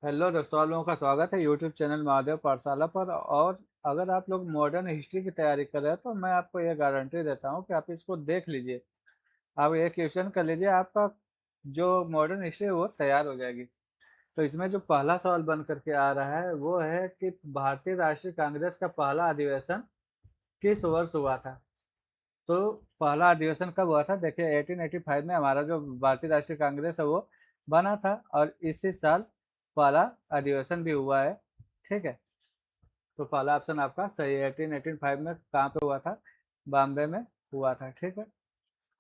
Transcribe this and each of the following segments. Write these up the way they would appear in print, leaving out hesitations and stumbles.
Hello दोस्तों, आप लोगों का स्वागत है यूट्यूब चैनल महादेव पाठशाला पर। और अगर आप लोग मॉडर्न हिस्ट्री की तैयारी कर रहे हैं तो मैं आपको ये गारंटी देता हूँ कि आप इसको देख लीजिए। आप ये क्वेश्चन कर लीजिए, आपका जो मॉडर्न हिस्ट्री है वो तैयार हो जाएगी। तो इसमें जो पहला सवाल बन करके आ रहा है वो है कि भारतीय राष्ट्रीय कांग्रेस का पहला अधिवेशन किस वर्ष हुआ था। तो पहला अधिवेशन कब हुआ था? देखिए 1885 में हमारा जो भारतीय राष्ट्रीय कांग्रेस है वो बना था, और इसी साल पहला अधिवेशन भी हुआ है। ठीक है, तो पहला ऑप्शन आपका सही है। 1885 में कहाँ पे हुआ था? बॉम्बे में हुआ था। ठीक है,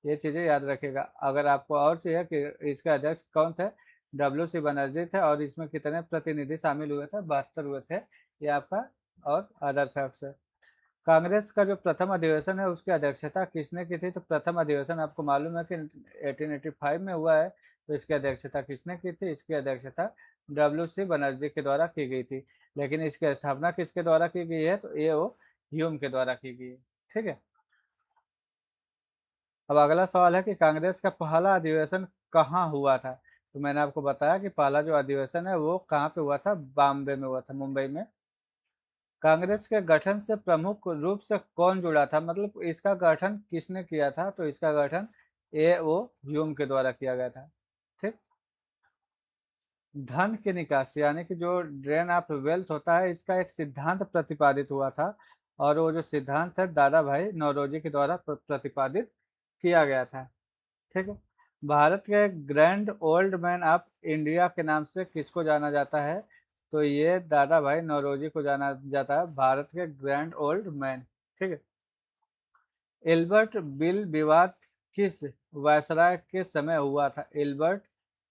ये चीजें याद रखिएगा। अगर आपको और चाहिए कि इसके अध्यक्ष कौन थे, WC बनर्जी थे, और इसमें कितने प्रतिनिधि शामिल हुए थे? 72 हुए थे। ये आपका और अदर फैक्ट्स है। कांग्रेस का जो प्रथम अधिवेशन है उसकी अध्यक्षता किसने की थी? तो प्रथम अधिवेशन आपको मालूम है कि 1885 में हुआ है। तो इसकी अध्यक्षता किसने की थी? इसकी अध्यक्षता WC बनर्जी के द्वारा की गई थी। लेकिन इसकी स्थापना किसके द्वारा की गई है? तो AO ह्यूम के द्वारा की गई है। ठीक है, अब अगला सवाल है कि कांग्रेस का पहला अधिवेशन कहाँ हुआ था। तो मैंने आपको बताया कि पहला जो अधिवेशन है वो कहाँ पे हुआ था? बॉम्बे में हुआ था, मुंबई में। कांग्रेस के गठन से प्रमुख रूप से कौन जुड़ा था, मतलब इसका गठन किसने किया था? तो इसका गठन AO ह्यूम के द्वारा किया गया था। ठीक, धन की निकासी यानी कि जो ड्रेन ऑफ वेल्थ होता है, इसका एक सिद्धांत प्रतिपादित हुआ था। और वो जो सिद्धांत है दादा भाई नौरोजी के द्वारा प्रतिपादित किया गया था। ठीक है, भारत के grand old man of India के नाम से किसको जाना जाता है? तो ये दादा भाई नौरोजी को जाना जाता है, भारत के ग्रैंड ओल्ड मैन। ठीक है, एल्बर्ट बिल विवाद किस वायसराय के समय हुआ था? एल्बर्ट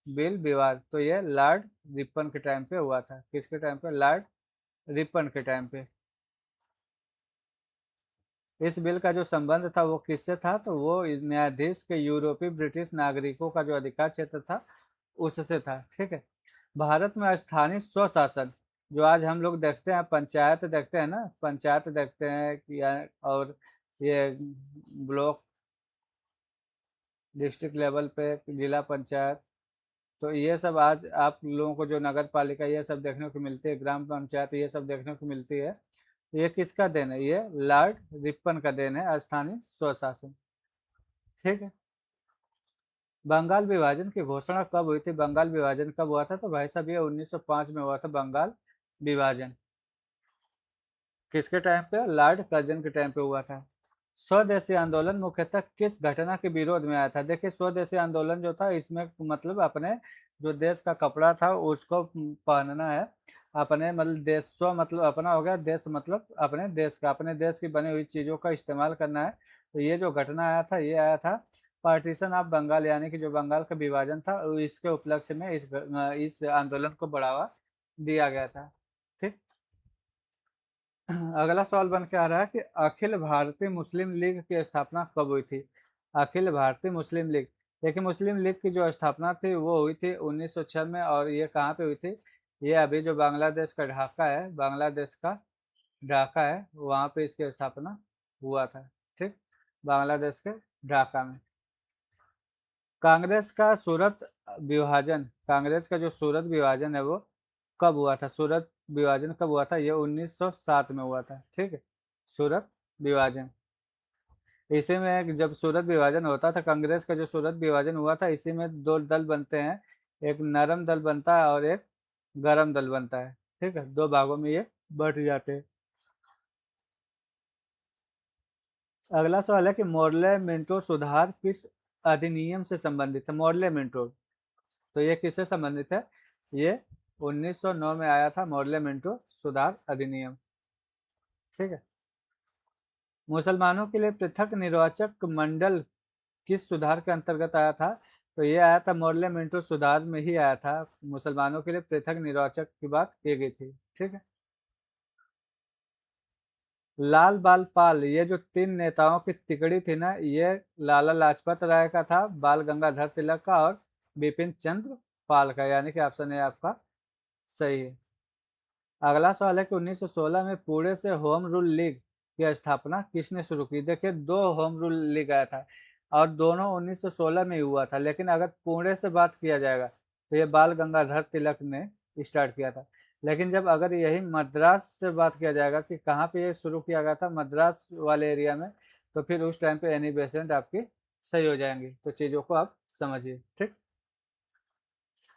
बिल विवाद, तो ये लॉर्ड रिपन के टाइम पे हुआ था। किसके टाइम पे? लॉर्ड रिपन के टाइम पे। इस बिल का जो संबंध था वो किससे था? तो वो न्यायाधीश के यूरोपीय ब्रिटिश नागरिकों का जो अधिकार क्षेत्र था उससे था। ठीक है, भारत में स्थानीय स्वशासन, जो आज हम लोग देखते हैं, पंचायत देखते हैं ना, पंचायत देखते हैं कि और ये ब्लॉक, डिस्ट्रिक्ट लेवल पे जिला पंचायत, तो ये सब आज आप लोगों को जो नगर पालिका ये सब देखने को मिलती है, ग्राम पंचायत ये सब देखने को मिलती है, ये किसका देन है? ये लॉर्ड रिपन का देन है, स्थानीय स्वशासन। ठीक है, बंगाल विभाजन की घोषणा कब हुई थी? बंगाल विभाजन कब हुआ था? तो भाई साहब ये 1905 में हुआ था बंगाल विभाजन। किसके टाइम पे? लॉर्ड कर्जन के टाइम पे हुआ था। स्वदेशी आंदोलन मुख्यतः किस घटना के विरोध में आया था? देखिए स्वदेशी आंदोलन जो था इसमें मतलब अपने जो देश का कपड़ा था उसको पहनना है। अपने मतलब देश, स्व मतलब अपना हो गया, देश मतलब अपने देश का, अपने देश की बनी हुई चीजों का इस्तेमाल करना है। तो ये जो घटना आया था ये आया था पार्टीशन ऑफ बंगाल, यानी कि जो बंगाल का विभाजन था इसके उपलक्ष्य में इस आंदोलन को बढ़ावा दिया गया था। ठीक, अगला सवाल बन के आ रहा है कि अखिल भारतीय मुस्लिम लीग की स्थापना कब हुई थी? अखिल भारतीय मुस्लिम लीग, देखिए मुस्लिम लीग की जो स्थापना थी वो हुई थी 1906 में। और ये कहाँ पे हुई थी? ये अभी जो बांग्लादेश का ढाका है, बांग्लादेश का ढाका है, वहाँ पे इसकी स्थापना हुआ था। ठीक, बांग्लादेश के ढाका में। कांग्रेस का सूरत विभाजन, कांग्रेस का जो सूरत विभाजन है वो कब हुआ था? सूरत विभाजन कब हुआ था? ये 1907 में हुआ था। ठीक है, सूरत विभाजन, इसी में जब सूरत विभाजन होता था, कांग्रेस का जो सूरत विभाजन हुआ था, इसी में दो दल बनते हैं, एक नरम दल बनता है और एक गरम दल बनता है। ठीक है, दो भागों में ये बट जाते हैं। अगला सवाल है कि मोर्ले मिंटो सुधार किस अधिनियम से संबंधित है? मोर्ले मिंटो, तो ये किससे संबंधित है? ये 1909 में आया था मोर्ले मिंटो सुधार अधिनियम। ठीक है, मुसलमानों के लिए पृथक निर्वाचक मंडल किस सुधार के अंतर्गत आया था? तो ये आया था मोर्ले मिंटो सुधार में ही आया था, मुसलमानों के लिए पृथक निर्वाचक की बात की गई थी। ठीक है, लाल बाल पाल, ये जो तीन नेताओं की तिकड़ी थी ना, ये लाला लाजपत राय का था, बाल गंगाधर तिलक का और बिपिन चंद्र पाल का, यानी कि ऑप्शन है आपका सही है। अगला सवाल है कि 1916 में पुणे से होम रूल लीग की स्थापना किसने शुरू की? देखिए दो होम रूल लीग आया था और दोनों 1916 में ही हुआ था, लेकिन अगर पुणे से बात किया जाएगा तो ये बाल गंगाधर तिलक ने स्टार्ट किया था। लेकिन जब अगर यही मद्रास से बात किया जाएगा कि कहाँ पे ये शुरू किया गया था, मद्रास वाले एरिया में, तो फिर उस टाइम पे एनी बेसेंट आपकी सही हो जाएंगी। तो चीज़ों को आप समझिए, ठीक।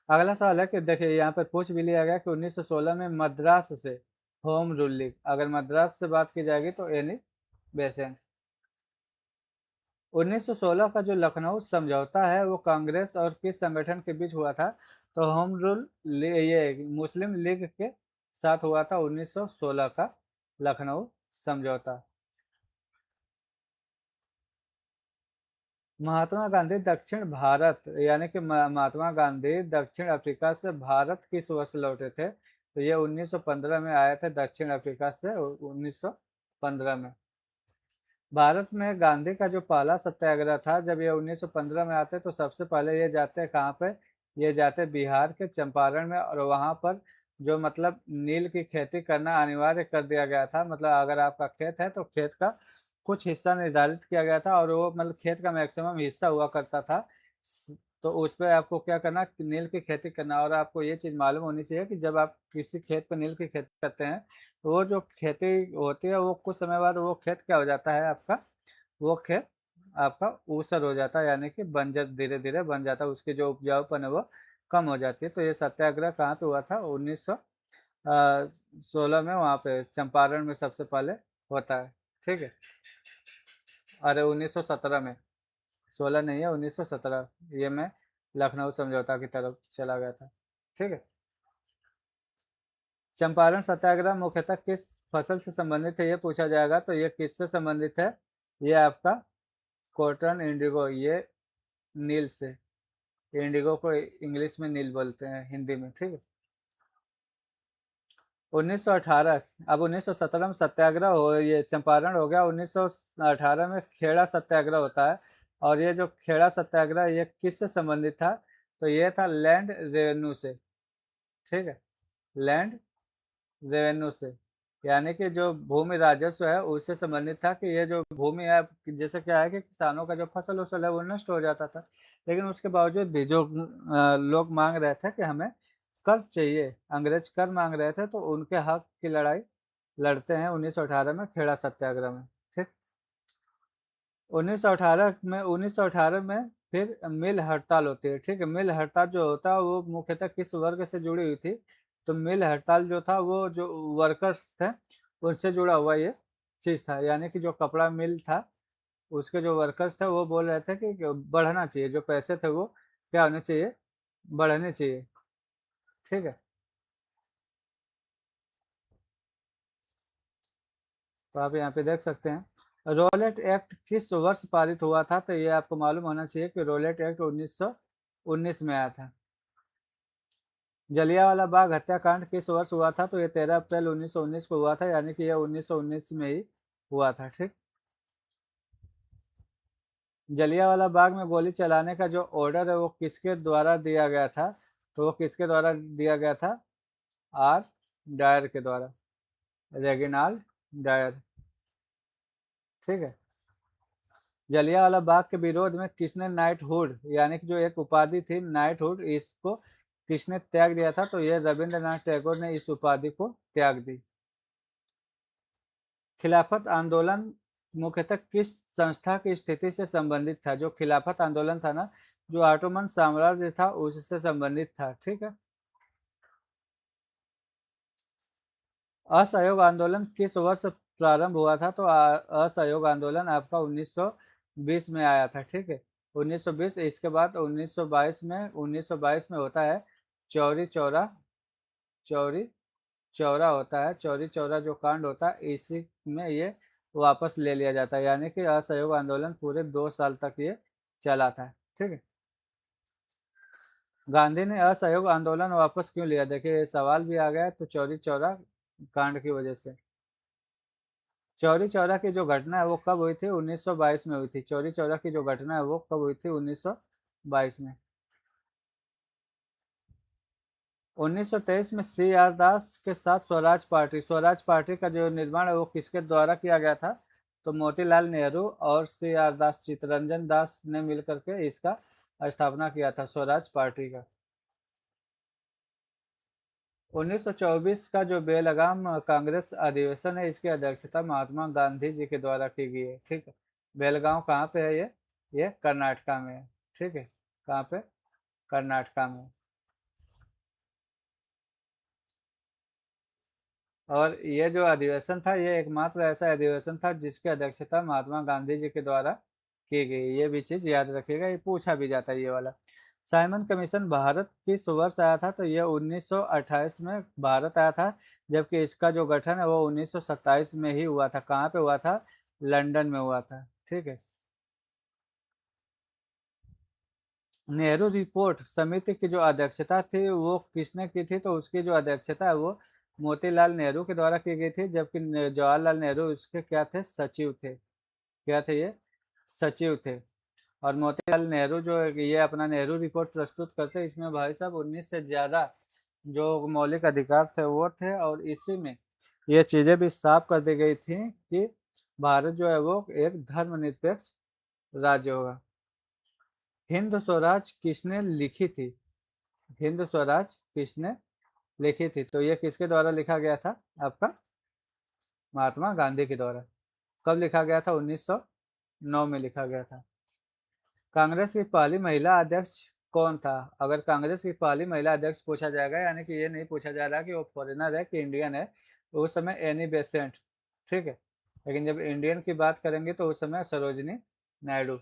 अगला सवाल है कि देखिए यहाँ पर पूछ भी लिया गया कि 1916 में मद्रास से होम रूल लीग, अगर मद्रास से बात की जाएगी तो एनी बेसेंट। 1916 का जो लखनऊ समझौता है वो कांग्रेस और किस संगठन के बीच हुआ था? तो होम रूल ये मुस्लिम लीग के साथ हुआ था 1916 का लखनऊ समझौता। महात्मा गांधी दक्षिण भारत, यानी कि महात्मा गांधी दक्षिण अफ्रीका से भारत किस वर्ष लौटे थे? तो ये 1915 में आए थे दक्षिण अफ्रीका से, 1915 में। भारत में गांधी का जो पहला सत्याग्रह था, जब ये 1915 में आते तो सबसे पहले ये जाते कहाँ पे? ये जाते बिहार के चंपारण में, और वहाँ पर जो मतलब नील की खेती करना अनिवार्य कर दिया गया था। मतलब अगर आपका खेत है तो खेत का कुछ हिस्सा निर्धारित किया गया था, और वो मतलब खेत का मैक्सिमम हिस्सा हुआ करता था। तो उस पर आपको क्या करना, नील की खेती करना। और आपको ये चीज़ मालूम होनी चाहिए कि जब आप किसी खेत पर नील की खेती करते हैं तो वो जो खेती होती है वो कुछ समय बाद वो खेत क्या हो जाता है आपका, वो खेत आपका ऊसर हो जाता है, यानी कि बंजर धीरे धीरे बन जाता है, उसकी जो उपजाऊपन है वो कम हो जाती है। तो ये सत्याग्रह कहाँ पे हुआ था? 1916 में, वहाँ पे चंपारण में सबसे पहले होता है, ठीक है। अरे 1917 में, 16 नहीं है, 1917। ये मैं लखनऊ समझौता की तरफ चला गया था, ठीक है। चंपारण सत्याग्रह मुख्यतः किस फसल से संबंधित है, ये पूछा जाएगा। तो ये किससे संबंधित है? ये आपका कॉटन इंडिगो, ये नील से। इंडिगो को इंग्लिश में नील बोलते हैं, हिंदी में, ठीक है। 1918, अब 1917 में सत्याग्रह हो, ये चंपारण हो गया। 1918 में खेड़ा सत्याग्रह होता है, और ये जो खेड़ा सत्याग्रह ये किससे संबंधित था? तो ये था लैंड रेवेन्यू से, ठीक है, लैंड रेवेन्यू से, यानी कि जो भूमि राजस्व है उससे संबंधित था। कि ये जो भूमि है, जैसे क्या है कि किसानों का जो फसल उसल है वो नष्ट हो जाता था, लेकिन उसके बावजूद भी जो लोग मांग रहे थे कि हमें कर चाहिए, अंग्रेज कर मांग रहे थे, तो उनके हक की लड़ाई लड़ते हैं 1918 में खेड़ा सत्याग्रह में, ठीक। 1918 में फिर मिल हड़ताल होती है, ठीक है। मिल हड़ताल जो होता है वो मुख्यतः किस वर्ग से जुड़ी हुई थी? तो मिल हड़ताल जो था वो जो वर्कर्स थे उनसे जुड़ा हुआ ये चीज था, यानी कि जो कपड़ा मिल था उसके जो वर्कर्स थे वो बोल रहे थे कि बढ़ना चाहिए, जो पैसे थे वो क्या होने चाहिए, बढ़ने चाहिए, ठीक है। तो आप यहाँ पे देख सकते हैं रोलेट एक्ट किस वर्ष पारित हुआ था? तो ये आपको मालूम होना चाहिए कि रोलेट एक्ट 1919 में आया था। जलियांवाला बाग हत्याकांड किस वर्ष हुआ था? तो ये 13 अप्रैल 1919 को हुआ था, यानी कि ये 1919 में ही हुआ था, ठीक। जलियांवाला बाग में गोली चलाने का जो ऑर्डर है वो किसके द्वारा दिया गया था? तो वो किसके द्वारा दिया गया था? आर डायर के द्वारा, रेगिनाल्ड डायर, ठीक है। जलियांवाला बाग के विरोध में किसने नाइटहुड, यानी कि जो एक उपाधि थी नाइटहुड, इसको किसने त्याग दिया था? तो ये रविंद्रनाथ टैगोर ने इस उपाधि को त्याग दी। खिलाफत आंदोलन मुख्यतः किस संस्था की स्थिति से संबंधित था? जो खिलाफत आंदोलन था ना, जो ऑटोमन साम्राज्य था उससे संबंधित था, ठीक है। असहयोग आंदोलन किस वर्ष प्रारंभ हुआ था? तो असहयोग आंदोलन आपका 1920 में आया था, ठीक है, 1920। इसके बाद 1922 में होता है चौरी चौरा, चौरी चौरा होता है, चौरी चौरा जो कांड होता है इसी में ये वापस ले लिया जाता है, यानी कि असहयोग आंदोलन पूरे 2 साल तक ये चला था, ठीक है। गांधी ने असहयोग आंदोलन वापस क्यों लिया? देखिए ये सवाल भी आ गया, तो चौरी चौरा कांड की वजह से। चौरी चौरा की जो घटना है वो कब हुई थी? 1922 में हुई थी। चौरी चौरा की जो घटना है वो कब हुई थी? 1922 में। 1923 में सी आर दास के साथ स्वराज पार्टी का जो निर्माण है वो किसके द्वारा किया गया था? तो मोतीलाल नेहरू और सी आर दास, चित्तरंजन दास ने मिलकर के इसका स्थापना किया था, स्वराज पार्टी का। 1924 का जो बेलगाम कांग्रेस अधिवेशन है, इसकी अध्यक्षता महात्मा गांधी जी के द्वारा की गई है। ठीक है, बेलगांव कहाँ पे है ये कर्नाटका में है। ठीक है, कहाँ पे? कर्नाटका में। और ये जो अधिवेशन था, ये एकमात्र ऐसा अधिवेशन था जिसकी अध्यक्षता महात्मा गांधी जी के द्वारा की गई। ये भी चीज याद रखिएगा, ये पूछा भी जाता है ये वाला। साइमन कमीशन भारत किस वर्ष आया था? तो ये 1928 में भारत आया था, जबकि इसका जो गठन है वो 1927 में ही हुआ था। कहाँ पे हुआ था? लंदन में हुआ था। ठीक है। नेहरू रिपोर्ट समिति की जो अध्यक्षता थी वो किसने की थी? तो उसकी जो अध्यक्षता है वो मोतीलाल नेहरू के द्वारा की गई थी, जबकि जवाहरलाल नेहरू उसके क्या थे? सचिव थे। क्या थे ये? सचिव थे। और मोतीलाल नेहरू जो ये अपना नेहरू रिपोर्ट प्रस्तुत करते, इसमें भाई साहब 19 से ज्यादा जो मौलिक अधिकार थे वो थे, और इसी में ये चीजें भी साफ कर दी गई थी कि भारत जो है वो एक धर्मनिरपेक्ष राज्य होगा। हिंद स्वराज किसने लिखी थी? हिंद स्वराज किसने लिखी थी? तो ये किसके द्वारा लिखा गया था आपका? महात्मा गांधी के द्वारा। कब लिखा गया था? 1909 में लिखा गया था। कांग्रेस की पहली महिला अध्यक्ष कौन था? अगर कांग्रेस की पहली महिला अध्यक्ष पूछा जाएगा, यानी कि ये नहीं पूछा जा रहा कि वो फॉरेनर है कि इंडियन है, तो उस समय एनी बेसेंट। ठीक है, लेकिन जब इंडियन की बात करेंगे तो उस समय सरोजनी नायडू।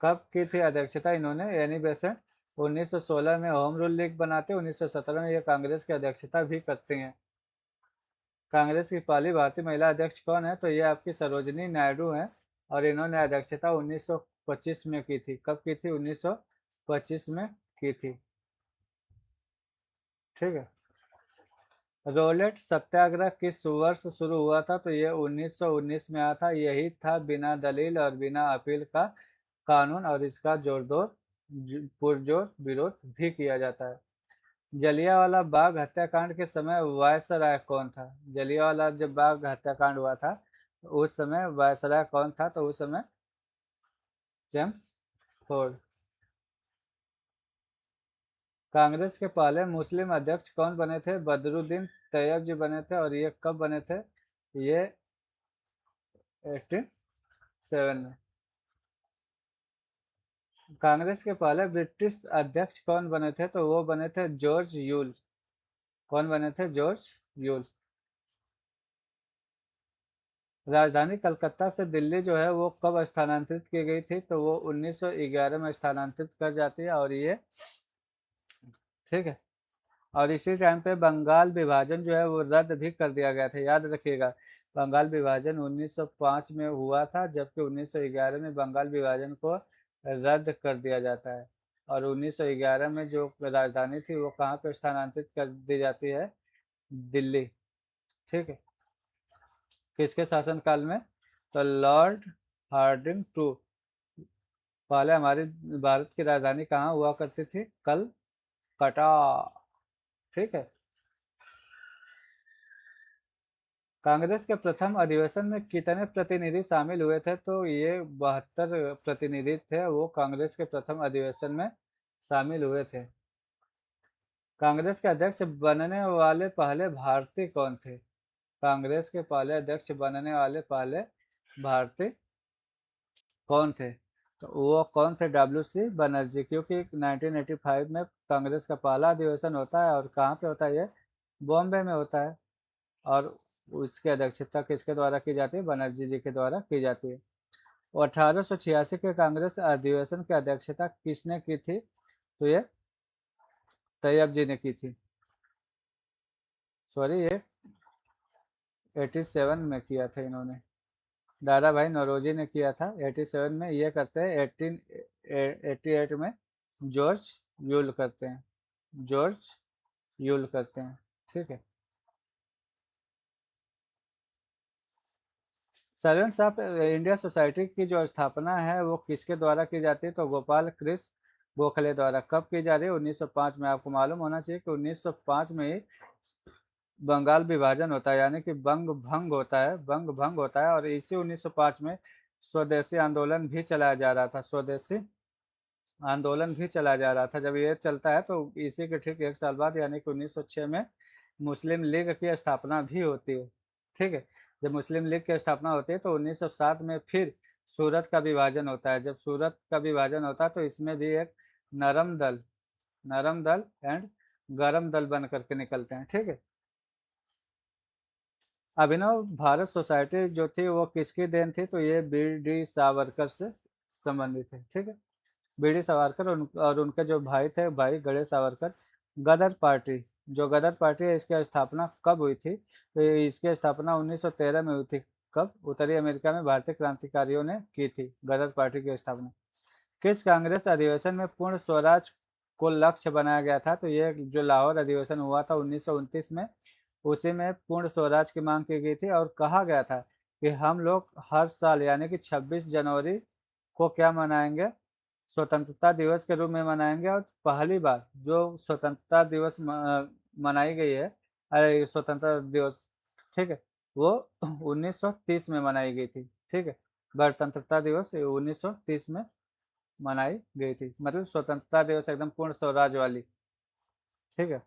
कब की थी अध्यक्षता इन्होंने? एनी बेसेंट 1916 में होम रूल लीग बनाते, 1917 में ये कांग्रेस की अध्यक्षता भी करती हैं। कांग्रेस की पहली भारतीय महिला अध्यक्ष कौन है? तो ये आपकी सरोजनी नायडू हैं, और इन्होंने अध्यक्षता 1925 में की थी। कब की थी? 1925 में की थी। ठीक है। रोलेट सत्याग्रह किस वर्ष शुरू हुआ था? तो ये 1919 में आया था। यही था बिना दलील और बिना अपील का कानून, और इसका पुरजोर विरोध भी किया जाता है। जलियांवाला बाग हत्याकांड के समय वायसराय कौन था? जलियांवाला जब बाग हत्याकांड हुआ था तो उस समय वायसराय कौन था? तो उस समय जेम्स फोर्ड। कांग्रेस के पहले मुस्लिम अध्यक्ष कौन बने थे? बदरुद्दीन तैयब जी बने थे, और ये कब बने थे? ये 1807 में। कांग्रेस के पहले ब्रिटिश अध्यक्ष कौन बने थे? तो वो बने थे जॉर्ज यूल। कौन बने थे? George Yule. राजधानी कलकत्ता से दिल्ली जो है वो कब स्थानांतरित की गई थी? तो वो 1911 में स्थानांतरित कर जाती है, और ये ठीक है। और इसी टाइम पे बंगाल विभाजन जो है वो रद्द भी कर दिया गया था, याद रखिएगा। बंगाल विभाजन 1905 में हुआ था, जबकि 1911 में बंगाल विभाजन को रद्द कर दिया जाता है। और 1911 में जो राजधानी थी वो कहाँ पे स्थानांतरित कर दी जाती है? दिल्ली। ठीक है। किसके शासनकाल में? तो लॉर्ड हार्डिंग टू। पहले हमारी भारत की राजधानी कहाँ हुआ करती थी? कलकत्ता। ठीक है। कांग्रेस के प्रथम अधिवेशन में कितने प्रतिनिधि शामिल हुए थे? तो ये 72 प्रतिनिधि थे, वो कांग्रेस के प्रथम अधिवेशन में शामिल हुए थे। कांग्रेस के अध्यक्ष बनने वाले पहले भारतीय कौन थे? कांग्रेस के पहले अध्यक्ष बनने वाले पहले भारतीय कौन थे? तो वो कौन थे? डब्ल्यू सी बनर्जी, क्योंकि 1985 में कांग्रेस का पहला अधिवेशन होता है, और कहाँ पे होता है ये? बॉम्बे में होता है। और उसकी अध्यक्षता किसके द्वारा की जाती है? बनर्जी जी के द्वारा की जाती है। 1886 के कांग्रेस अधिवेशन की अध्यक्षता किसने की थी? तो ये तैयब जी ने की थी। सॉरी, ये 87 में किया था इन्होंने। दादा भाई नौरोजी ने किया था 87 में। ये करते हैं 1888 में जॉर्ज यूल करते हैं। जॉर्ज यूल करते हैं। ठीक है। सर्वेंट्स ऑफ इंडिया सोसाइटी की जो स्थापना है वो किसके द्वारा की जाती है? तो गोपाल कृष्ण गोखले द्वारा। कब की जा रही है? 1905 में। आपको मालूम होना चाहिए कि 1905 में ही बंगाल विभाजन होता है, यानी कि बंग भंग होता है, बंग भंग होता है। और इसी 1905 में स्वदेशी आंदोलन भी चलाया जा रहा था। स्वदेशी आंदोलन भी चला जा रहा था। जब ये चलता है तो इसी के ठीक एक साल बाद यानी कि 1906 में मुस्लिम लीग की स्थापना भी होती है। ठीक है, जब मुस्लिम लीग की स्थापना होती है तो 1907 में फिर सूरत का विभाजन होता है। जब सूरत का विभाजन होता है तो इसमें भी एक नरम दल नरम दल एंड गरम दल बन करके निकलते हैं। ठीक है, अभिनव भारत सोसाइटी जो थी वो किसकी देन थी, तो ये बी डी सावरकर से संबंधित है। ठीक है, बी डी सावरकर और उनके जो भाई थे, भाई गणेश सावरकर। गदर पार्टी, जो गदर पार्टी है, इसकी स्थापना कब हुई थी, तो इसकी स्थापना 1913 में हुई थी। कब? उत्तरी अमेरिका में भारतीय क्रांतिकारियों ने की थी गदर पार्टी की स्थापना। किस कांग्रेस अधिवेशन में पूर्ण स्वराज को लक्ष्य बनाया गया था, तो ये जो लाहौर अधिवेशन हुआ था 1929 में, उसी में पूर्ण स्वराज की मांग की गई थी और कहा गया था कि हम लोग हर साल यानी कि 26 जनवरी को क्या मनाएंगे, स्वतंत्रता दिवस के रूप में मनाएंगे। और पहली बार जो स्वतंत्रता दिवस मनाई गई है, अरे स्वतंत्रता दिवस, ठीक है, वो 1930 में मनाई गई थी। ठीक है, गणतंत्रता दिवस 1930 में मनाई गई थी, मतलब स्वतंत्रता दिवस एकदम पूर्ण स्वराज वाली। ठीक है,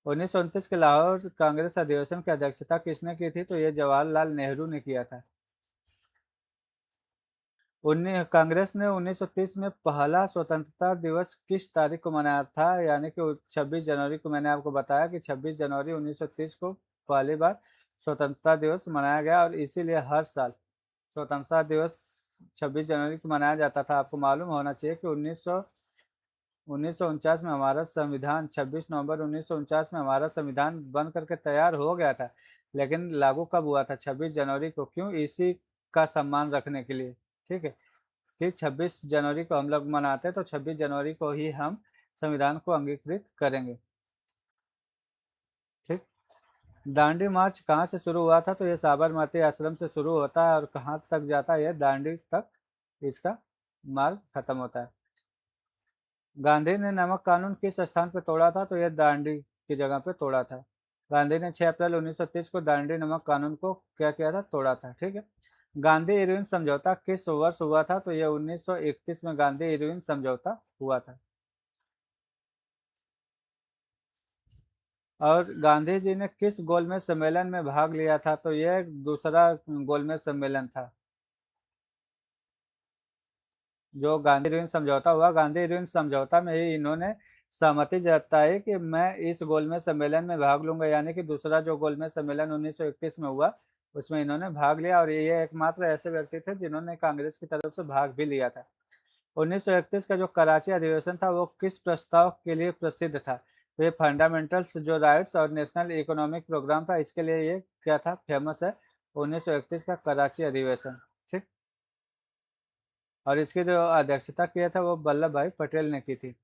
1929 के लाहौर कांग्रेस अधिवेशन की अध्यक्षता किसने की थी, तो ये जवाहरलाल नेहरू ने किया था। कांग्रेस ने 1930 में पहला स्वतंत्रता दिवस किस तारीख को मनाया था, यानी कि 26 जनवरी को। मैंने आपको बताया कि 26 जनवरी 1930 को पहली बार स्वतंत्रता दिवस मनाया गया और इसीलिए हर साल स्वतंत्रता दिवस 26 जनवरी को मनाया जाता था। आपको मालूम होना चाहिए कि 1949 में हमारा संविधान, 26 नवंबर 1949 में हमारा संविधान बन करके तैयार हो गया था, लेकिन लागू कब हुआ था? 26 जनवरी को। क्यों? इसी का सम्मान रखने के लिए। ठीक है, कि 26 जनवरी को हम लोग मनाते हैं तो 26 जनवरी को ही हम संविधान को अंगीकृत करेंगे। ठीक, दांडी मार्च कहाँ से शुरू हुआ था, तो ये साबरमती आश्रम से शुरू होता है और कहाँ तक जाता है, ये दांडी तक इसका मार्ग खत्म होता है। गांधी ने नमक कानून किस स्थान पर तोड़ा था, तो यह दांडी की जगह पे तोड़ा था। गांधी ने 6 अप्रैल 1930 को दांडी नमक कानून को क्या किया था? तोड़ा था। ठीक है, गांधी इरविन समझौता किस वर्ष हुआ था, तो यह 1931 में गांधी इरविन समझौता हुआ था। और गांधी जी ने किस गोलमेज सम्मेलन में भाग लिया था, तो यह दूसरा गोलमेज सम्मेलन था। जो गांधी इरविन समझौता हुआ, गांधी इरविन समझौता में ही इन्होंने सहमति जताई कि मैं इस गोलमेज सम्मेलन में भाग लूंगा, यानी कि दूसरा जो गोलमेज सम्मेलन 1931 में हुआ उसमें इन्होंने भाग लिया और ये एकमात्र ऐसे व्यक्ति थे जिन्होंने कांग्रेस की तरफ से भाग भी लिया था। 1931 का जो कराची अधिवेशन था वो किस प्रस्ताव के लिए प्रसिद्ध था, तो ये फंडामेंटल्स जो राइट्स और नेशनल इकोनॉमिक प्रोग्राम था, इसके लिए ये क्या था? फेमस है 1931 का कराची अधिवेशन। ठीक, और इसकी जो अध्यक्षता किया था वो वल्लभ भाई पटेल ने की थी।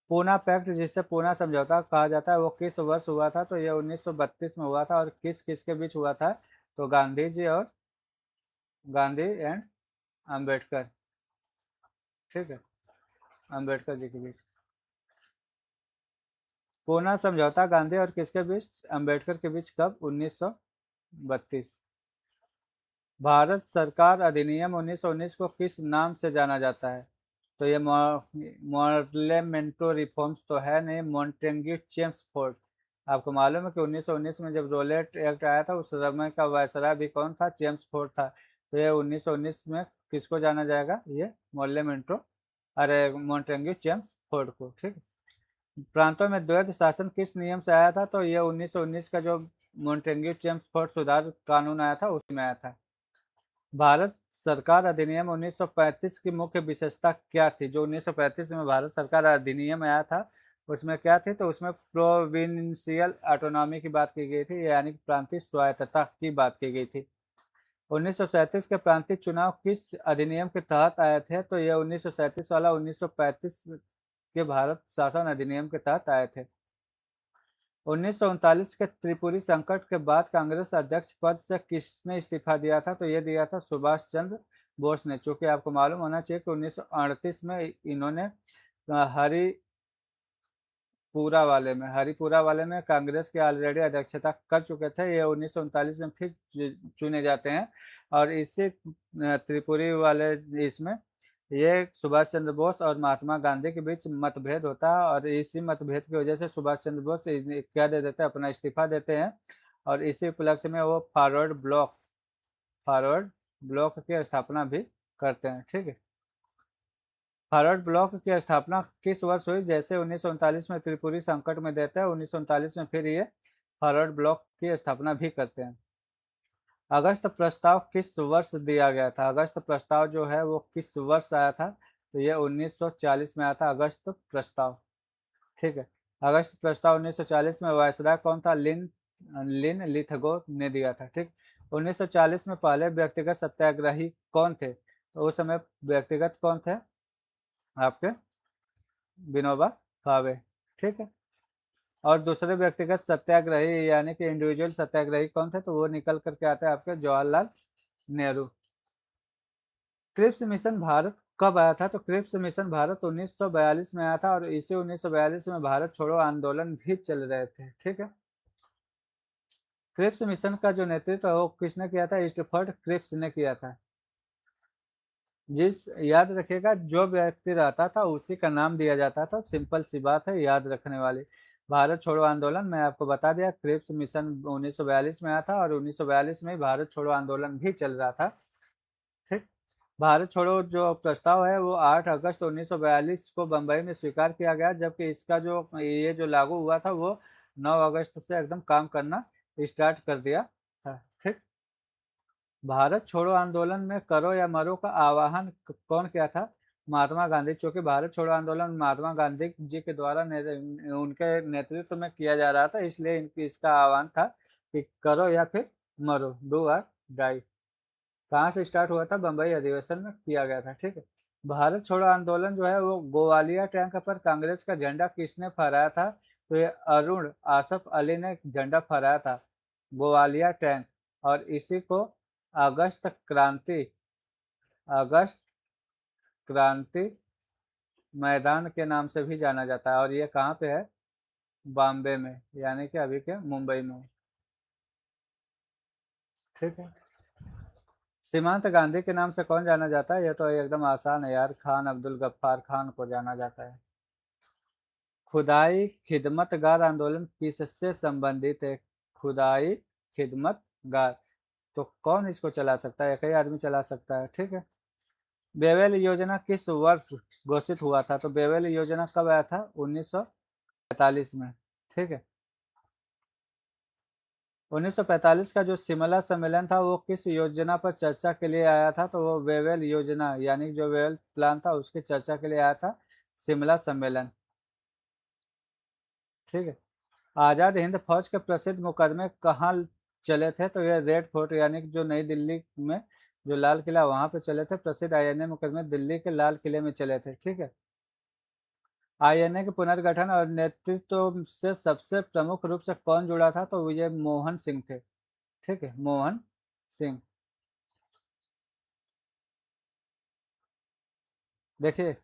पूना पैक्ट, जिसे पूना समझौता कहा जाता है, वो किस वर्ष हुआ था, तो ये 1932 में हुआ था और किस किस के बीच हुआ था, तो गांधी जी और गांधी एंड अंबेडकर। ठीक है, अंबेडकर जी के बीच पूना समझौता गांधी और किसके बीच? अंबेडकर के बीच। कब? 1932। भारत सरकार अधिनियम 1919 को किस नाम से जाना जाता है, तो ये मॉर्लेमेंटो रिफॉर्म्स तो है नहीं, मॉन्टेग्यू चेम्सफोर्ड। आपको मालूम है कि 1919 में जब रोलेट एक्ट आया था उस समय का वायसराय भी कौन था? चेम्सफोर्ड था। तो ये 1919 में किसको जाना जाएगा? ये मॉर्लेमेंटो, अरे मॉन्टेग्यू चेम्सफोर्ड को। ठीक है, प्रांतों में द्वैध शासन किस नियम से आया था, तो ये 1919 का जो मॉन्टेग्यू चेम्सफोर्ड सुधार कानून आया था उसमें आया था। भारत सरकार अधिनियम 1935 की मुख्य विशेषता क्या थी? जो 1935 में भारत सरकार अधिनियम आया था उसमें क्या थी, तो उसमें प्रोविंशियल ऑटोनॉमी की बात की गई थी, यानी कि प्रांतीय स्वायत्तता की बात की गई थी। 1937 के प्रांतीय चुनाव किस अधिनियम के तहत आए थे, तो यह 1937 वाला 1935 के भारत शासन अधिनियम के तहत आए थे। 1939 के त्रिपुरी संकट के बाद कांग्रेस अध्यक्ष पद से किसने इस्तीफा दिया था, तो ये दिया था सुभाष चंद्र बोस ने। चूंकि आपको मालूम होना चाहिए कि 1938 में इन्होंने हरिपुरा वाले में कांग्रेस के ऑलरेडी अध्यक्षता कर चुके थे। ये 1939 में फिर चुने जाते हैं और इसी त्रिपुरी वाले इसमें ये सुभाष चंद्र बोस और महात्मा गांधी के बीच मतभेद होता है, और इसी मतभेद की वजह से सुभाष चंद्र बोस क्या दे देते हैं, अपना इस्तीफा देते हैं, और इसी उपलक्ष्य में वो फॉरवर्ड ब्लॉक की स्थापना भी करते हैं। ठीक है, फॉरवर्ड ब्लॉक की स्थापना किस वर्ष हुई? जैसे 1939 में त्रिपुरी संकट में देते हैं, 1939 में फिर ये फॉरवर्ड ब्लॉक की स्थापना भी करते हैं। अगस्त प्रस्ताव किस वर्ष दिया गया था? अगस्त प्रस्ताव जो है वो किस वर्ष आया था? तो ये 1940 में आया था अगस्त प्रस्ताव। ठीक है, अगस्त प्रस्ताव 1940 में वायसराय कौन था? लिन लिथगो ने दिया था। ठीक, 1940 में पहले व्यक्तिगत सत्याग्रही कौन थे? तो उस समय व्यक्तिगत कौन थे आपके? विनोबा भावे। ठीक है, और दूसरे व्यक्तिगत सत्याग्रही यानी कि इंडिविजुअल सत्याग्रही कौन थे? तो वो निकल करके आते हैं आपके जवाहरलाल नेहरू। क्रिप्स मिशन भारत कब आया था? तो क्रिप्स मिशन भारत 1942 में आया था, और इसी 1942 में भारत छोड़ो आंदोलन भी चल रहे थे। ठीक है, क्रिप्स मिशन का जो नेतृत्व है वो किसने किया था? स्टीफर्ड क्रिप्स ने किया था। याद रखिएगा, जो व्यक्ति रहता था उसी का नाम दिया जाता था, सिंपल सी बात है, याद रखने वाली। भारत छोड़ो आंदोलन मैं आपको बता दिया, क्रिप्स मिशन 1942 में आया था, और 1942 में भारत छोड़ो आंदोलन भी चल रहा था। ठीक, भारत छोड़ो जो प्रस्ताव है वो 8 अगस्त 1942 को बंबई में स्वीकार किया गया, जबकि इसका जो लागू हुआ था वो 9 अगस्त से एकदम काम करना स्टार्ट कर दिया था। ठीक, भारत छोड़ो आंदोलन में करो या मरो का आह्वान कौन किया था? महात्मा गांधी। चूंकि भारत छोड़ो आंदोलन महात्मा गांधी जी के द्वारा उनके नेतृत्व में किया जा रहा था, इसलिए इसका आह्वान था कि करो या फिर मरो, डू और डाई। कहाँ से स्टार्ट हुआ था? बंबई अधिवेशन में किया गया था। ठीक है, भारत छोड़ो आंदोलन जो है वो ग्वालियर टैंक पर कांग्रेस का झंडा किसने फहराया था? तो ये अरुण आसफ अली ने झंडा फहराया था ग्वालियर टैंक, और इसी को अगस्त क्रांति अगस्त क्रांति मैदान के नाम से भी जाना जाता है, और ये कहाँ पे है? बॉम्बे में, यानी कि अभी के मुंबई में। ठीक है, सीमांत गांधी के नाम से कौन जाना जाता है? ये तो एकदम आसान है यार, खान अब्दुल गफ्फार खान को जाना जाता है। खुदाई खिदमतगार आंदोलन किससे संबंधित है? खुदाई खिदमतगार, तो कौन इसको चला सकता है? एक ही आदमी चला सकता है। ठीक है, बेवेल योजना किस वर्ष घोषित हुआ था? तो बेवेल योजना कब आया था? 1945 में। ठीक है, 1945 का जो शिमला सम्मेलन था वो किस योजना पर चर्चा के लिए आया था? तो वो वेवेल योजना यानी जो वेवेल प्लान था उसकी चर्चा के लिए आया था शिमला सम्मेलन। ठीक है, आज़ाद हिंद फौज के प्रसिद्ध मुकदमे कहाँ चले थे? तो ये रेड फोर्ट यानी कि जो नई दिल्ली में जो लाल किला वहां पे चले थे। प्रसिद्ध आईएनए मुकदमे दिल्ली के लाल किले में चले थे। ठीक है, आईएनए के पुनर्गठन और नेतृत्व से सबसे प्रमुख रूप से कौन जुड़ा था? तो ये मोहन सिंह थे। ठीक है, मोहन सिंह। देखिए,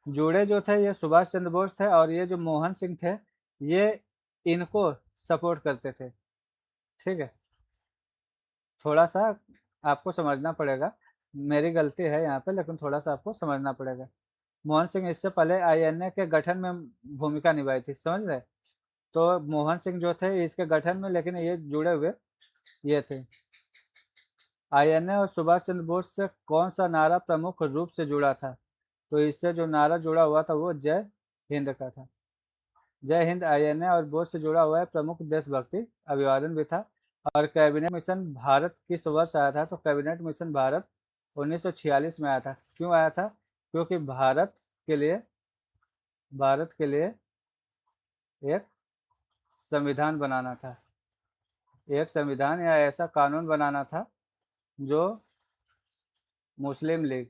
जुड़े जो थे ये सुभाष चंद्र बोस थे, और ये जो मोहन सिंह थे ये इनको सपोर्ट करते थे। ठीक है, थोड़ा सा आपको समझना पड़ेगा, मेरी गलती है यहाँ पे, लेकिन थोड़ा सा आपको समझना पड़ेगा। मोहन सिंह इससे पहले आईएनए के गठन में भूमिका निभाई थी, समझ रहे? तो मोहन सिंह जो थे इसके गठन में, लेकिन ये जुड़े हुए ये थे। आईएनए और सुभाष चंद्र बोस से कौन सा नारा प्रमुख रूप से जुड़ा था? तो इससे जो नारा जुड़ा हुआ था वो जय हिंद का था। जय हिंद आईएनए और बोस से जुड़ा हुआ है, प्रमुख देशभक्ति अभिवादन भी था। और कैबिनेट मिशन भारत किस वर्ष आया था? तो कैबिनेट मिशन भारत 1946 में आया था। क्यों आया था? क्योंकि भारत के लिए एक संविधान बनाना था, एक संविधान या ऐसा कानून बनाना था जो मुस्लिम लीग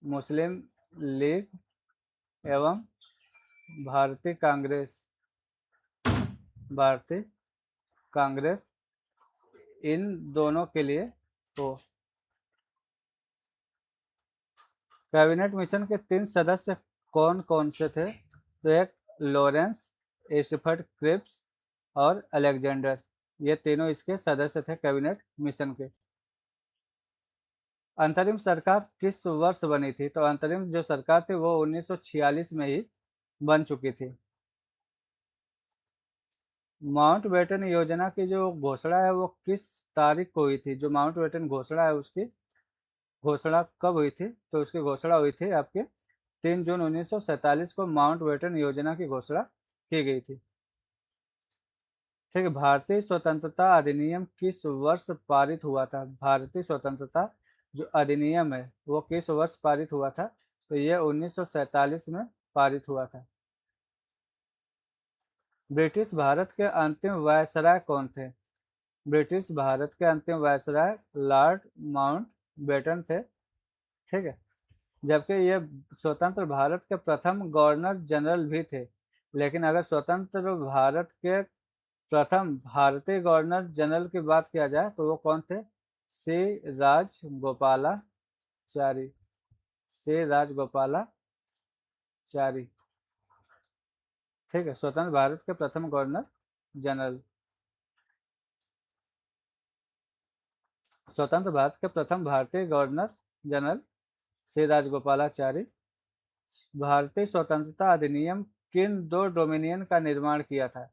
मुस्लिम लीग एवं भारतीय कांग्रेस भारतीय कांग्रेस इन दोनों के लिए हो। कैबिनेट मिशन के 3 सदस्य कौन कौन से थे? तो एक लॉरेंस, स्टीफर्ड क्रिप्स और अलेक्जेंडर, ये तीनों इसके सदस्य थे कैबिनेट मिशन के। अंतरिम सरकार किस वर्ष बनी थी? तो अंतरिम जो सरकार थी वो 1946 में ही बन चुकी थी। माउंटबेटन योजना की जो घोषणा है वो किस तारीख को हुई थी? जो माउंटबेटन घोषणा है उसकी घोषणा कब हुई थी? तो उसकी घोषणा हुई थी आपके 3 जून 1947 को माउंटबेटन योजना की घोषणा की गई थी। ठीक है, भारतीय स्वतंत्रता अधिनियम किस वर्ष पारित हुआ था? भारतीय स्वतंत्रता जो अधिनियम है वो किस वर्ष पारित हुआ था? तो ये 1947 में पारित हुआ था। ब्रिटिश भारत के अंतिम वायसराय कौन थे? ब्रिटिश भारत के अंतिम वायसराय लॉर्ड माउंटबेटन थे। ठीक है, जबकि ये स्वतंत्र भारत के प्रथम गवर्नर जनरल भी थे। लेकिन अगर स्वतंत्र भारत के प्रथम भारतीय गवर्नर जनरल की बात किया जाए तो वो कौन थे? सी राजगोपालाचारी। सी राजगोपालाचारी। ठीक है, स्वतंत्र भारत के प्रथम गवर्नर जनरल। स्वतंत्र भारत के प्रथम भारतीय गवर्नर जनरल श्री राजगोपालाचारी। भारतीय स्वतंत्रता अधिनियम किन दो डोमिनियन का निर्माण किया था?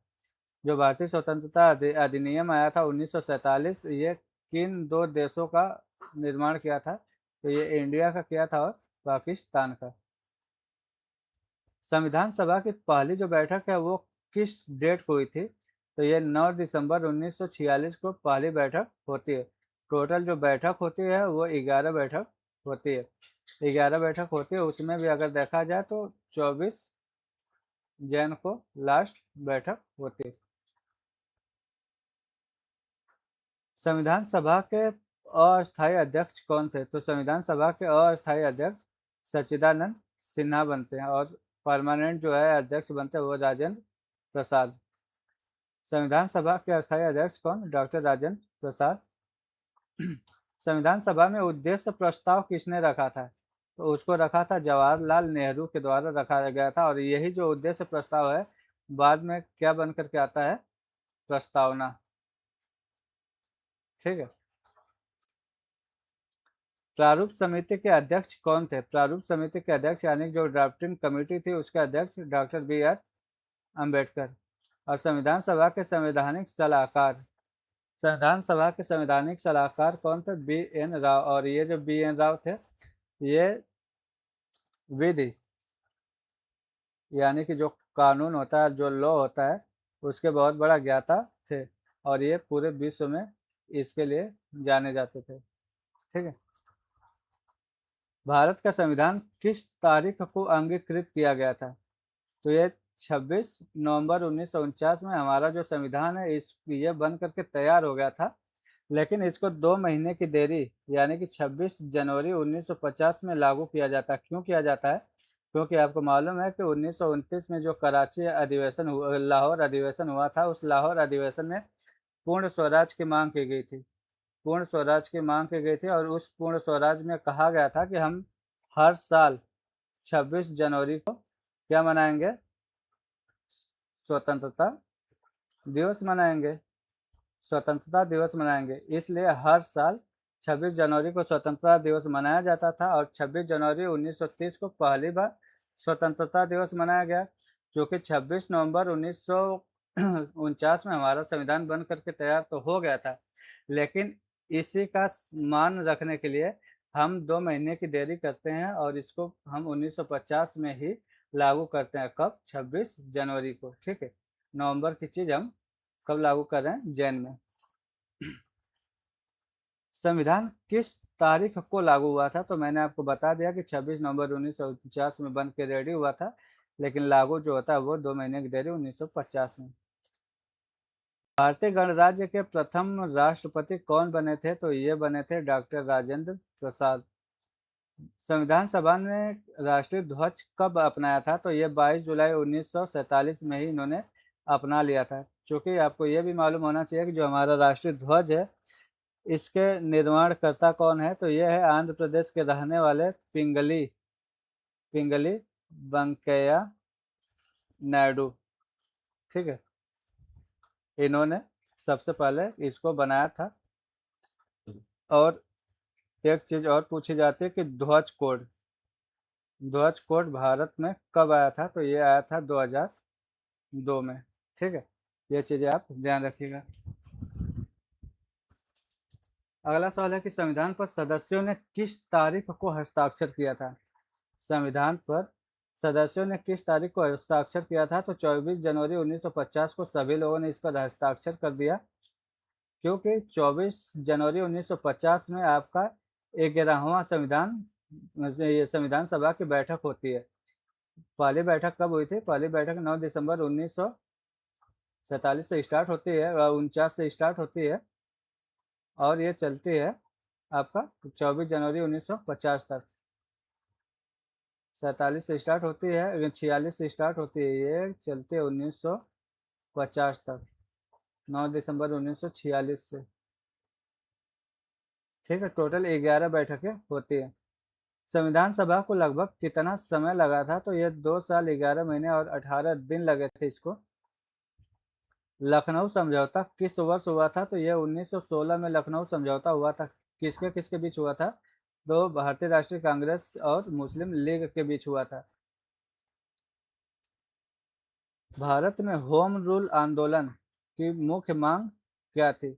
जो भारतीय स्वतंत्रता अधिनियम आया था 1947, ये किन दो देशों का निर्माण किया था? तो ये इंडिया का किया था और पाकिस्तान का। संविधान सभा की पहली जो बैठक है वो किस डेट को हुई थी? तो ये 9 दिसंबर 1946 को पहली बैठक होती है। टोटल जो बैठक होती है वो 11 बैठक होती है। 11 बैठक होती है, उसमें भी अगर देखा जाए तो 24 जैन को लास्ट बैठक होती है। संविधान सभा के अस्थायी अध्यक्ष कौन थे? तो संविधान सभा के अस्थायी अध्यक्ष सच्चिदानंद सिन्हा बनते हैं और परमानेंट जो है अध्यक्ष बनते हैं वो राजेंद्र प्रसाद। संविधान सभा के अस्थायी अध्यक्ष कौन? डॉक्टर राजेंद्र प्रसाद। संविधान सभा में उद्देश्य प्रस्ताव किसने रखा था? तो उसको रखा था जवाहरलाल नेहरू के द्वारा रखा गया था। और यही जो उद्देश्य प्रस्ताव है बाद में क्या बन करके आता है? प्रस्तावना। ठीक है। प्रारूप समिति के अध्यक्ष कौन थे? प्रारूप समिति के अध्यक्ष यानी जो ड्राफ्टिंग कमेटी थी उसके अध्यक्ष डॉक्टर B.R. अम्बेडकर। और संविधान सभा के संवैधानिक सलाहकार, संविधान सभा के संवैधानिक सलाहकार कौन थे? B.N. राव। और ये जो B.N. राव थे ये विधि यानी कि जो कानून होता है, जो लॉ होता है, उसके बहुत बड़ा ज्ञाता थे और ये पूरे विश्व में इसके लिए जाने जाते थे। ठीक है। भारत का संविधान किस तारीख को अंगीकृत किया गया था? तो ये 26 नवंबर 1949 में हमारा जो संविधान है इस ये बन करके तैयार हो गया था। लेकिन इसको 2 महीने की देरी यानी कि 26 जनवरी 1950 में लागू किया जाता है। क्यों किया जाता है? क्योंकि आपको मालूम है कि 1929 में जो कराची अधिवेशन हुआ, लाहौर अधिवेशन हुआ था, उस लाहौर अधिवेशन में पूर्ण स्वराज की मांग की गई थी। पूर्ण स्वराज की मांग की गई थी और उस पूर्ण स्वराज में कहा गया था कि हम हर साल 26 जनवरी को क्या मनाएंगे? स्वतंत्रता दिवस मनाएंगे। स्वतंत्रता दिवस मनाएंगे। इसलिए हर साल 26 जनवरी को स्वतंत्रता दिवस मनाया जाता था और 26 जनवरी 1930 को पहली बार स्वतंत्रता दिवस मनाया गया, जो कि 26 नवंबर 1949 में हमारा संविधान बन करके तैयार तो हो गया था। लेकिन इसी का मान रखने के लिए हम 2 महीने की देरी करते हैं और इसको हम 1950 में ही लागू करते हैं। कब? 26 जनवरी को। ठीक है, नवंबर की चीज़ हम कब लागू कर रहे हैं? जैन में। संविधान किस तारीख को लागू हुआ था? तो मैंने आपको बता दिया कि 26 नवंबर 1949 में बन के रेडी हुआ था, लेकिन लागू जो होता है वो 2 महीने की देरी 1950 में। भारतीय गणराज्य के प्रथम राष्ट्रपति कौन बने थे? तो ये बने थे डॉक्टर राजेंद्र प्रसाद। संविधान सभा ने राष्ट्रीय ध्वज कब अपनाया था? तो ये 22 जुलाई 1947 में ही इन्होंने अपना लिया था। चूंकि आपको ये भी मालूम होना चाहिए कि जो हमारा राष्ट्रीय ध्वज है इसके निर्माणकर्ता कौन है? तो ये है आंध्र प्रदेश के रहने वाले पिंगली पिंगली वेंकैया नायडू। ठीक है, इन्होंने सबसे पहले इसको बनाया था और एक चीज और पूछी जाती है कि ध्वज कोड भारत में कब आया था, तो ये आया था 2002 में। ठीक है, ये चीजें आप ध्यान रखिएगा। अगला सवाल है कि संविधान पर सदस्यों ने किस तारीख को हस्ताक्षर किया था। संविधान पर सदस्यों ने किस तारीख को हस्ताक्षर किया था, तो 24 जनवरी 1950 को सभी लोगों ने इस पर हस्ताक्षर कर दिया, क्योंकि 24 जनवरी 1950 में आपका 11वां ये संविधान सभा की बैठक होती है। पहली बैठक कब हुई थी? पहली बैठक 9 दिसंबर 1947 से स्टार्ट होती है, 49 से स्टार्ट होती है, और ये चलती है आपका 24 जनवरी 1950 तक। 47 से स्टार्ट होती है, 46 से स्टार्ट होती है, ये चलती है 1950 तक, 9 दिसंबर 1946 से। ठीक है, टोटल 11 बैठकें होती है। संविधान सभा को लगभग कितना समय लगा था, तो ये 2 साल 11 महीने और 18 दिन लगे थे इसको। लखनऊ समझौता किस वर्ष हुआ था, तो यह 1916 में लखनऊ समझौता हुआ था। किसके किसके बीच हुआ था? तो भारतीय राष्ट्रीय कांग्रेस और मुस्लिम लीग के बीच हुआ था। भारत में होम रूल आंदोलन की मुख्य मांग क्या थी?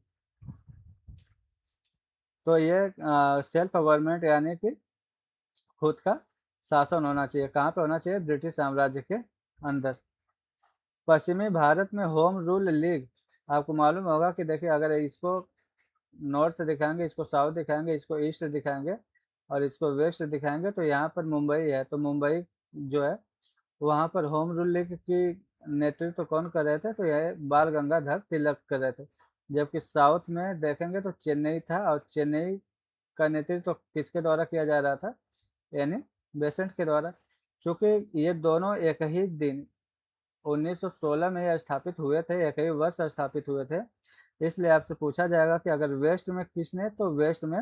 तो ये सेल्फ गवर्नमेंट, यानी कि खुद का शासन होना चाहिए। कहाँ पे होना चाहिए? ब्रिटिश साम्राज्य के अंदर। पश्चिमी भारत में होम रूल लीग, आपको मालूम होगा कि देखिए, अगर इसको नॉर्थ दिखाएंगे, इसको साउथ दिखाएंगे, इसको ईस्ट दिखाएंगे और इसको वेस्ट दिखाएंगे, तो यहाँ पर मुंबई है। तो मुंबई जो है, वहाँ पर होम रूल लीग की नेतृत्व कौन कर रहे थे? तो यह बाल गंगाधर तिलक कर रहे थे। जबकि साउथ में देखेंगे तो चेन्नई था, और चेन्नई का नेतृत्व किसके द्वारा किया जा रहा था? यानी बेसेंट के द्वारा। चूंकि ये दोनों एक ही दिन 1916 में ये स्थापित हुए थे, एक ही वर्ष स्थापित हुए थे, इसलिए आपसे पूछा जाएगा कि अगर वेस्ट में किसने, तो वेस्ट में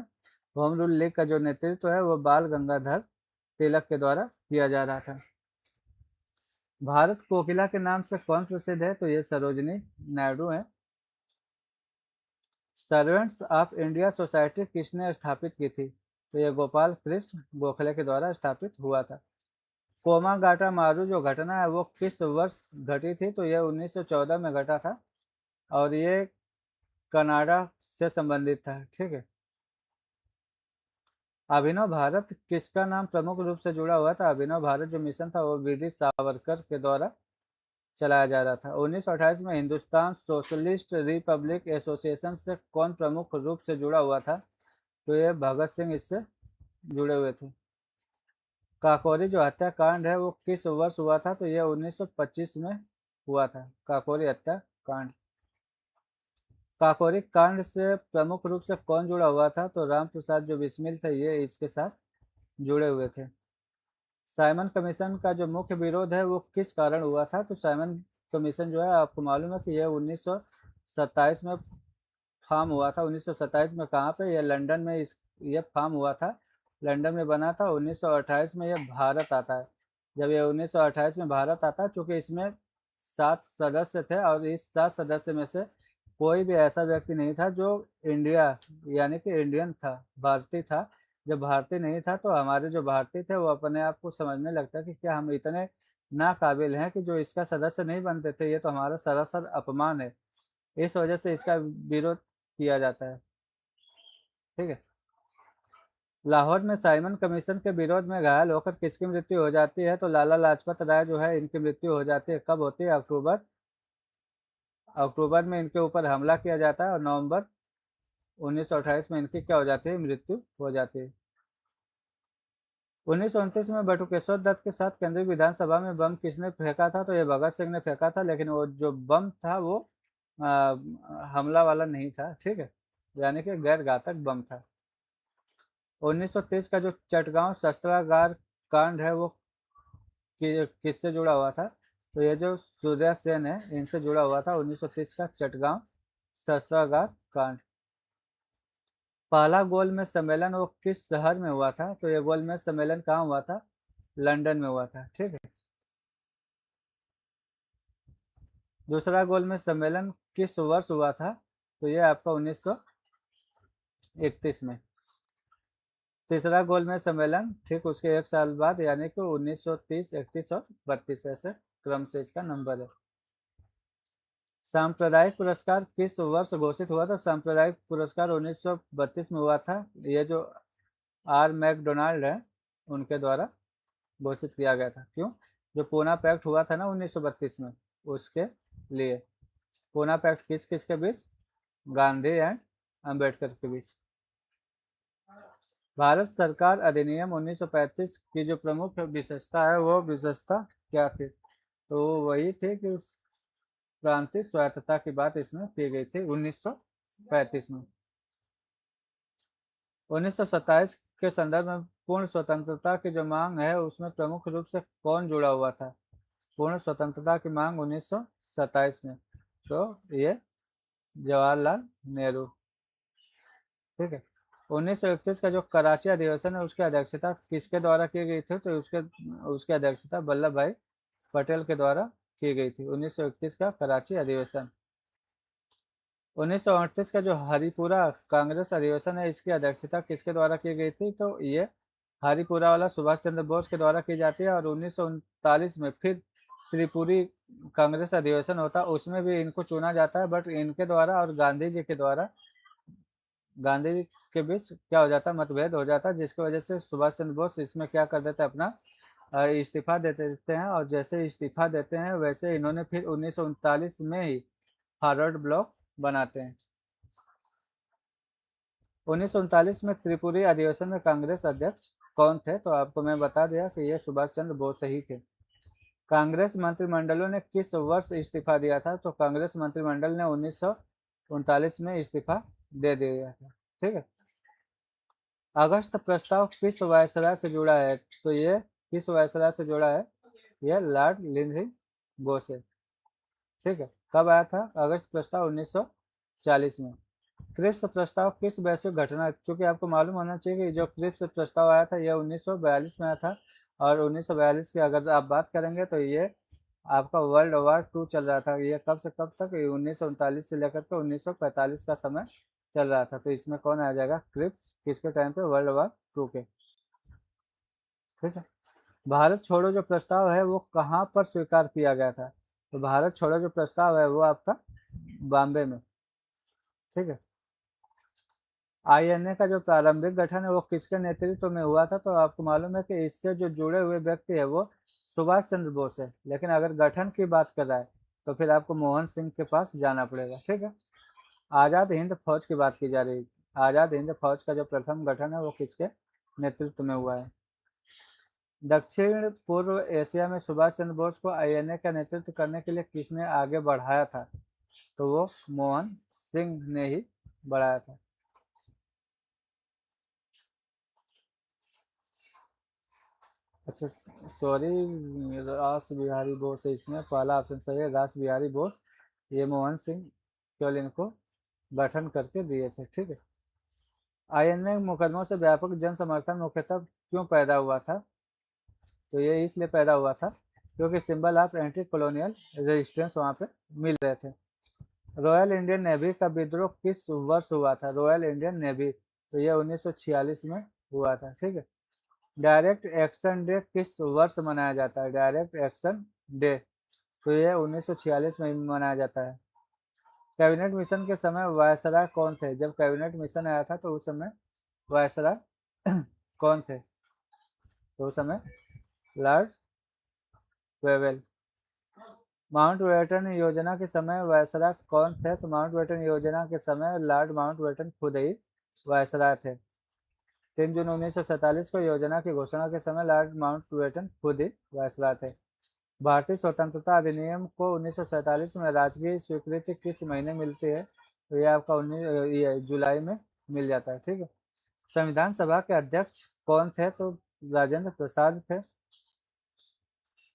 होम रूल लीग का जो नेतृत्व है वो बाल गंगाधर तिलक के द्वारा किया जा रहा था। भारत कोकिला के नाम से कौन प्रसिद्ध है? तो ये सरोजिनी नायडू है। सर्वेंट्स ऑफ इंडिया सोसाइटी किसने स्थापित की थी? तो ये गोपाल कृष्ण गोखले के द्वारा स्थापित हुआ था। कोमागाटा मारू जो घटना है वो किस वर्ष घटी थी? तो यह 1914 में घटा था, और ये कनाडा से संबंधित था। ठीक है। अभिनव भारत किसका नाम प्रमुख रूप से जुड़ा हुआ था? अभिनव भारत जो मिशन था वो वीडी सावरकर के द्वारा चलाया जा रहा था। 1928 में हिंदुस्तान सोशलिस्ट रिपब्लिक एसोसिएशन से कौन प्रमुख रूप से जुड़ा हुआ था? तो ये भगत सिंह इससे जुड़े हुए थे। काकोरी जो हत्याकांड है वो किस वर्ष हुआ था? तो यह 1925 में हुआ था, काकोरी हत्याकांड। काकोरी कांड से प्रमुख रूप से कौन जुड़ा हुआ था? तो राम प्रसाद जो बिस्मिल थे, ये इसके साथ जुड़े हुए थे। साइमन कमीशन का जो मुख्य विरोध है वो किस कारण हुआ था? तो साइमन कमीशन जो है, आपको मालूम है कि यह 1927 में फॉर्म हुआ था। 1927 में कहाँ पे? यह लंदन में ये फॉर्म हुआ था, लंदन में बना था। 1928 में यह भारत आता है। जब यह 1928 में भारत आता है, चूँकि इसमें 7 सदस्य थे, और इस 7 सदस्य में से कोई भी ऐसा व्यक्ति नहीं था जो इंडिया, यानी कि इंडियन था, भारतीय था। जब भारतीय नहीं था, तो हमारे जो भारतीय थे वो अपने आप को समझने लगता कि क्या हम इतने नाकाबिल हैं कि जो इसका सदस्य नहीं बनते थे, ये तो हमारा सरासर अपमान है। इस वजह से इसका विरोध किया जाता है। ठीक है। लाहौर में साइमन कमीशन के विरोध में घायल होकर किसकी मृत्यु हो जाती है? तो लाला लाजपत राय जो है, इनकी मृत्यु हो जाती है। कब होती है? अक्टूबर में इनके ऊपर हमला किया जाता है, और नवंबर 1928 में इनकी क्या हो जाती है? मृत्यु हो जाती है। 1929 में बटुकेश्वर दत्त के साथ केंद्रीय विधानसभा में बम किसने फेंका था? तो ये भगत सिंह ने फेंका था, लेकिन वो जो बम था वो हमला वाला नहीं था। ठीक है, यानी कि गैर घातक बम था। 1930 का जो चटगांव शस्त्रागार कांड है वो किससे जुड़ा हुआ था? तो ये जो सूर्या सेन है, इनसे जुड़ा हुआ था 1930 का चटगांव शस्त्रागार कांड। पहला गोलमेज सम्मेलन वो किस शहर में हुआ था? तो ये गोलमेज सम्मेलन कहाँ हुआ था? लंदन में हुआ था। ठीक है। दूसरा गोलमेज सम्मेलन किस वर्ष हुआ था? तो ये आपका 1931 में। तीसरा गोलमेज सम्मेलन ठीक उसके 1 साल बाद, यानी कि 1930, 31 और 32 ऐसे क्रम से इसका नंबर है। सांप्रदायिक पुरस्कार किस वर्ष घोषित हुआ था? सांप्रदायिक पुरस्कार 1932 में हुआ था। ये जो आर मैकडोनाल्ड है उनके द्वारा घोषित किया गया था। क्यों? जो पूना पैक्ट हुआ था ना 1932 में, उसके लिए। पूना पैक्ट किस किस के बीच? गांधी एंड अंबेडकर के बीच। भारत सरकार अधिनियम 1935 की जो प्रमुख विशेषता है वो विशेषता क्या थी? तो वही थे कि उस प्रांतीय स्वायत्तता की बात इसमें की गई थी 1935 में। 1927 के संदर्भ में पूर्ण स्वतंत्रता की जो मांग है उसमें प्रमुख रूप से कौन जुड़ा हुआ था? पूर्ण स्वतंत्रता की मांग 1927 में, तो ये जवाहरलाल नेहरू। ठीक है। 1931 का जो कराची अधिवेशन है उसकी अध्यक्षता किसके द्वारा की गई थी? तो उसकी अध्यक्षता वल्लभ भाई पटेल के द्वारा की गई थी। 1931 का कराची अधिवेशन। 1938 का जो हरिपुरा कांग्रेस अधिवेशन है इसकी अध्यक्षता किसके द्वारा की गई थी? तो ये हरिपुरा वाला सुभाष चंद्र बोस के द्वारा की जाती है। और 1939 में फिर त्रिपुरी कांग्रेस अधिवेशन होता है, उसमें भी इनको चुना जाता है, बट इनके द्वारा और गांधी जी के द्वारा, गांधी जी के बीच क्या हो जाता है? मतभेद हो जाता है, जिसकी वजह से सुभाष चंद्र बोस इसमें क्या कर देते हैं? अपना इस्तीफा देते हैं। और जैसे इस्तीफा देते हैं वैसे इन्होंने फिर 1939 में ही फॉरवर्ड ब्लॉक बनाते हैं। 1939 में त्रिपुरी अधिवेशन में कांग्रेस अध्यक्ष कौन थे? तो आपको मैं बता दिया कि ये सुभाष चंद्र बोस ही थे। कांग्रेस मंत्रिमंडलों ने किस वर्ष इस्तीफा दिया था? तो कांग्रेस मंत्रिमंडल ने 1939 में इस्तीफा दे दिया था। ठीक है। अगस्त प्रस्ताव किस वायसराय से जुड़ा है? तो ये किस वायसराय से जुड़ा है? ये लॉर्ड लिंथिंग बोस है। ठीक है। कब आया था अगस्त प्रस्ताव? 1940 में। क्रिप्स प्रस्ताव किस वैश्विक घटना? चूंकि आपको मालूम होना चाहिए कि जो क्रिप्स प्रस्ताव आया था यह 1942 में आया था। और 1942 की अगर आप बात करेंगे तो ये आपका वर्ल्ड वॉर 2 चल रहा था। ये कब से कब तक? 1939 से लेकर के 1945 का समय चल रहा था। तो इसमें कौन आ जाएगा? क्रिप्स। किसके टाइम पे? वर्ल्ड वॉर 2 के। ठीक है। भारत छोड़ो जो प्रस्ताव है वो कहाँ पर स्वीकार किया गया था? तो भारत छोड़ो जो प्रस्ताव है वो आपका बॉम्बे में। ठीक है। आईएनए का जो प्रारंभिक गठन है वो किसके नेतृत्व में हुआ था? तो आपको मालूम है कि इससे जो जुड़े हुए व्यक्ति है वो सुभाष चंद्र बोस है। लेकिन अगर गठन की बात कर रहा है तो फिर आपको मोहन सिंह के पास जाना पड़ेगा। ठीक है। आज़ाद हिंद फौज की बात की जा रही है। आज़ाद हिंद फौज का जो प्रथम गठन है वो किसके नेतृत्व में हुआ है? दक्षिण पूर्व एशिया में सुभाष चंद्र बोस को आईएनए का नेतृत्व करने के लिए किसने आगे बढ़ाया था? तो वो मोहन सिंह ने ही बढ़ाया था। अच्छा, सॉरी, रास बिहारी बोस है इसमें। पहला ऑप्शन सही है, रास बिहारी बोस। ये मोहन सिंह केवल इनको गठन करके दिए थे। ठीक है। आईएनए मुकदमों से व्यापक जन समर्थन मुख्यतः क्यों पैदा हुआ था? तो ये इसलिए पैदा हुआ था क्योंकि symbol of anti colonial resistance वहाँ पे मिल रहे थे। रॉयल इंडियन नेवी का विद्रोह किस वर्ष हुआ था? रॉयल इंडियन नेवी, तो ये 1946 में हुआ था। ठीक है। डायरेक्ट एक्शन डे किस वर्ष मनाया जाता है? डायरेक्ट एक्शन डे, तो ये 1946 में मनाया जाता है। कैबिनेट मिशन के समय वायसराय कौन थे? जब कैबिनेट मिशन आया था तो उस समय वायसराय कौन थे? तो उस समय लॉर्ड वेवेल। माउंटबेटन योजना के समय वायसराय कौन थे? तो माउंटबेटन योजना के समय लॉर्ड माउंटबेटन खुद ही वायसराय थे। 3 जून 1947 को योजना की घोषणा के समय लॉर्ड माउंटबेटन खुद ही वायसराय थे। भारतीय स्वतंत्रता अधिनियम को 1947 में राजकीय स्वीकृति किस महीने मिलती है? तो ये आपका 19 जुलाई में मिल जाता है। ठीक है। संविधान सभा के अध्यक्ष कौन थे? तो राजेंद्र प्रसाद थे।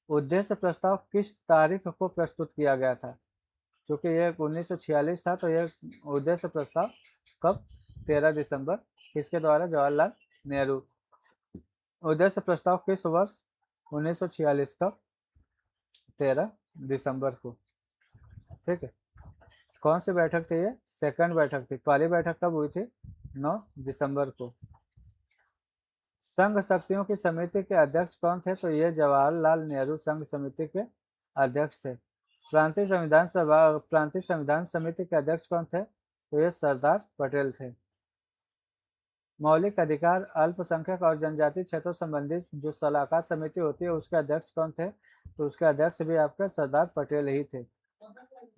उद्देश्य प्रस्ताव किस तारीख को प्रस्तुत किया गया था? क्योंकि ये 1946 था तो ये उद्देश्य प्रस्ताव कब? 13 दिसंबर। किसके द्वारा? जवाहरलाल नेहरू। उद्देश्य प्रस्ताव किस वर्ष? 1946 का 13 दिसंबर को। ठीक है। कौन सी बैठक थी ये? सेकंड बैठक थी। पहली बैठक कब हुई थी? 9 दिसंबर को। संघ शक्तियों की समिति के अध्यक्ष कौन थे? तो ये जवाहरलाल नेहरू संघ समिति के अध्यक्ष थे। प्रांतीय संविधान समिति के अध्यक्ष कौन थे? तो ये सरदार पटेल थे। मौलिक अधिकार, अल्पसंख्यक और जनजातीय क्षेत्रों संबंधी जो सलाहकार समिति होती है उसके अध्यक्ष कौन थे? तो उसके अध्यक्ष भी आपके सरदार पटेल ही थे।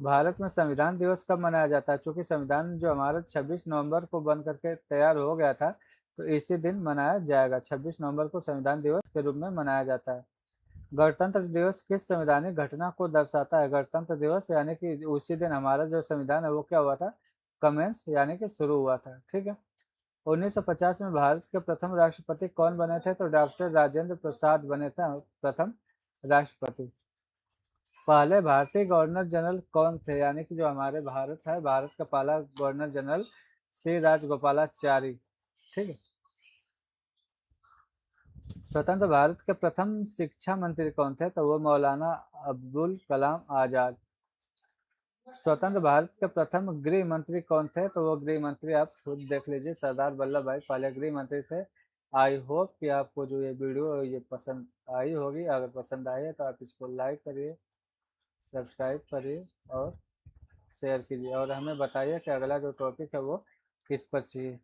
भारत में संविधान दिवस कब मनाया जाता है? चूंकि संविधान जो हमारा 26 नवंबर को बन करके तैयार हो गया था, तो इसी दिन मनाया जाएगा। 26 नवंबर को संविधान दिवस के रूप में मनाया जाता है। गणतंत्र दिवस किस संवैधानिक घटना को दर्शाता है? गणतंत्र दिवस यानी कि उसी दिन हमारा जो संविधान है वो क्या हुआ था? कमेंस यानी कि शुरू हुआ था। ठीक है। 1950 में भारत के प्रथम राष्ट्रपति कौन बने थे? तो डॉक्टर राजेंद्र प्रसाद बने थे प्रथम राष्ट्रपति। पहले भारतीय गवर्नर जनरल कौन थे? यानी कि जो हमारे भारत है, भारत का पहला गवर्नर जनरल श्री राजगोपालाचारी। ठीक है। स्वतंत्र भारत के प्रथम शिक्षा मंत्री कौन थे? तो वो मौलाना अब्दुल कलाम आजाद। स्वतंत्र भारत के प्रथम गृह मंत्री कौन थे? तो वो गृह मंत्री आप खुद देख लीजिए, सरदार वल्लभ भाई पहले गृह मंत्री थे। आई होप कि आपको जो ये वीडियो ये पसंद आई होगी। अगर पसंद आई है तो आप इसको लाइक करिए, सब्सक्राइब करिए और शेयर कीजिए, और हमें बताइए कि अगला जो टॉपिक है वो किस पर चाहिए।